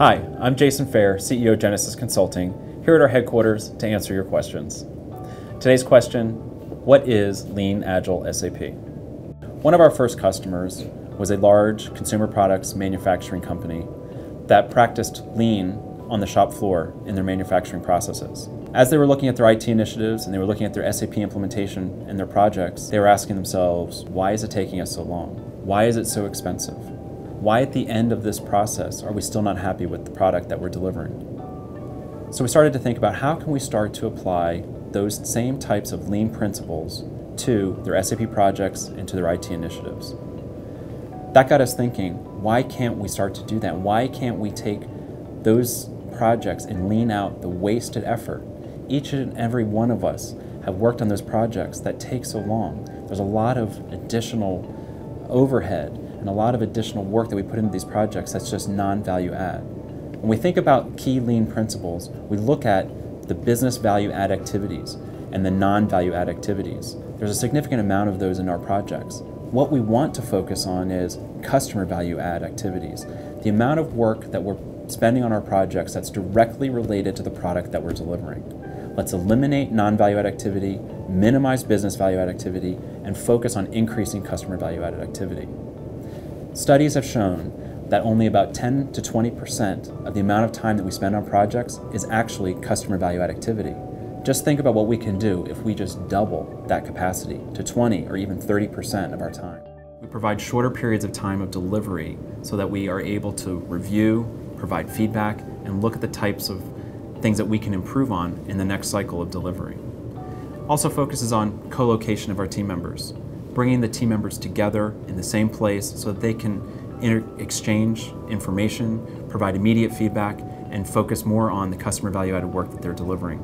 Hi, I'm Jason Fair, CEO of Genesis Consulting, here at our headquarters to answer your questions. Today's question, what is Lean Agile SAP? One of our first customers was a large consumer products manufacturing company that practiced Lean on the shop floor in their manufacturing processes. As they were looking at their IT initiatives and they were looking at their SAP implementation and their projects, they were asking themselves, why is it taking us so long? Why is it so expensive? Why at the end of this process are we still not happy with the product that we're delivering? So we started to think about how can we start to apply those same types of Lean principles to their SAP projects and to their IT initiatives. That got us thinking, why can't we start to do that? Why can't we take those projects and lean out the wasted effort? Each and every one of us have worked on those projects that take so long. There's a lot of additional overhead and a lot of additional work that we put into these projects that's just non-value add. When we think about key Lean principles, we look at the business value add activities and the non-value add activities. There's a significant amount of those in our projects. What we want to focus on is customer value add activities. The amount of work that we're spending on our projects that's directly related to the product that we're delivering. Let's eliminate non-value add activity, minimize business value add activity, and focus on increasing customer value added activity. Studies have shown that only about 10 to 20% of the amount of time that we spend on projects is actually customer value add activity. Just think about what we can do if we just double that capacity to 20 or even 30% of our time. We provide shorter periods of time of delivery so that we are able to review, provide feedback, and look at the types of things that we can improve on in the next cycle of delivery. Also focuses on co-location of our team members, bringing the team members together in the same place so that they can exchange information, provide immediate feedback, and focus more on the customer value added work that they're delivering.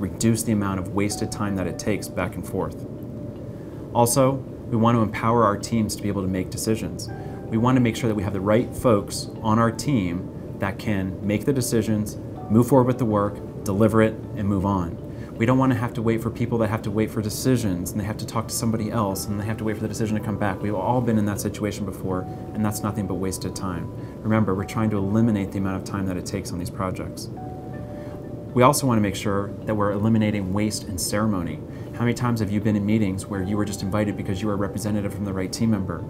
Reduce the amount of wasted time that it takes back and forth. Also, we want to empower our teams to be able to make decisions. We want to make sure that we have the right folks on our team that can make the decisions, move forward with the work, deliver it, and move on. We don't want to have to wait for people that have to wait for decisions and they have to talk to somebody else and they have to wait for the decision to come back. We've all been in that situation before, and that's nothing but wasted time. Remember, we're trying to eliminate the amount of time that it takes on these projects. We also want to make sure that we're eliminating waste and ceremony. How many times have you been in meetings where you were just invited because you were a representative from the right team member?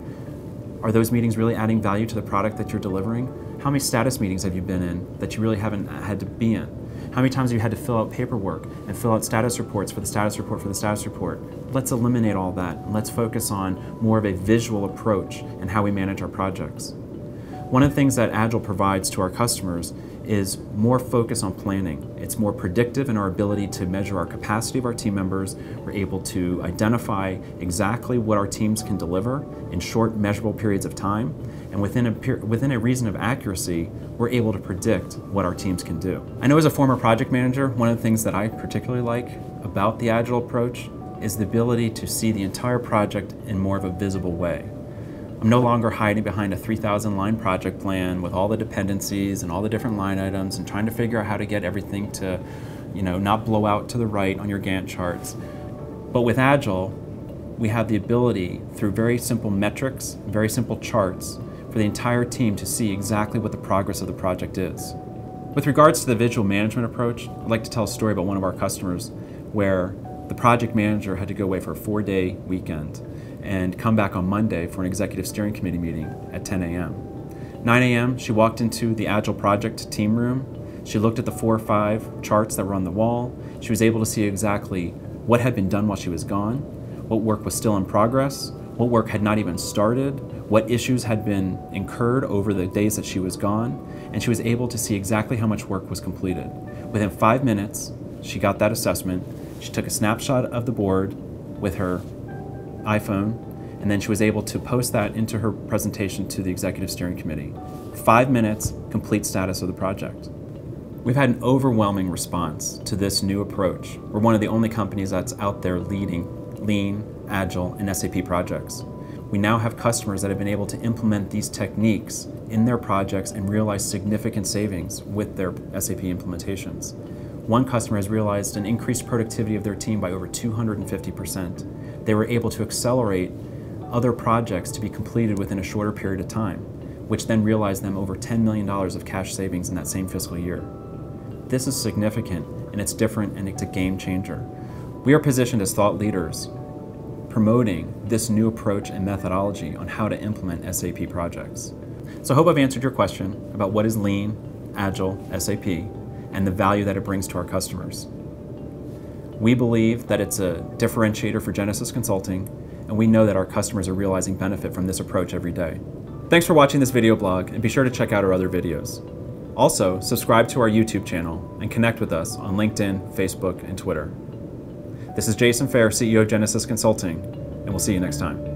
Are those meetings really adding value to the product that you're delivering? How many status meetings have you been in that you really haven't had to be in? How many times have you had to fill out paperwork and fill out status reports for the status report for the status report? Let's eliminate all that and let's focus on more of a visual approach in how we manage our projects. One of the things that Agile provides to our customers is more focus on planning. It's more predictive in our ability to measure our capacity of our team members. We're able to identify exactly what our teams can deliver in short, measurable periods of time. And within a reason of accuracy, we're able to predict what our teams can do. I know as a former project manager, one of the things that I particularly like about the Agile approach is the ability to see the entire project in more of a visible way. I'm no longer hiding behind a 3,000 line project plan with all the dependencies and all the different line items and trying to figure out how to get everything to, not blow out to the right on your Gantt charts. But with Agile, we have the ability through very simple metrics, very simple charts, for the entire team to see exactly what the progress of the project is. With regards to the visual management approach, I'd like to tell a story about one of our customers where the project manager had to go away for a 4-day weekend and come back on Monday for an executive steering committee meeting at 10 a.m. 9 a.m., she walked into the Agile project team room. She looked at the 4 or 5 charts that were on the wall. She was able to see exactly what had been done while she was gone, what work was still in progress, what work had not even started, what issues had been incurred over the days that she was gone, and she was able to see exactly how much work was completed. Within 5 minutes, she got that assessment. She took a snapshot of the board with her iPhone, and then she was able to post that into her presentation to the executive steering committee. 5 minutes, complete status of the project. We've had an overwhelming response to this new approach. We're one of the only companies that's out there leading Lean, Agile, and SAP projects. We now have customers that have been able to implement these techniques in their projects and realize significant savings with their SAP implementations. One customer has realized an increased productivity of their team by over 250%. They were able to accelerate other projects to be completed within a shorter period of time. which then realized them over $10 million of cash savings in that same fiscal year. This is significant, and it's different, and it's a game changer. We are positioned as thought leaders, promoting this new approach and methodology on how to implement SAP projects. So I hope I've answered your question about what is Lean, Agile, SAP, and the value that it brings to our customers. We believe that it's a differentiator for Genesis Consulting, and we know that our customers are realizing benefit from this approach every day. Thanks for watching this video blog, and be sure to check out our other videos. Also, subscribe to our YouTube channel and connect with us on LinkedIn, Facebook, and Twitter. This is Jason Fair, CEO of Genesis Consulting, and we'll see you next time.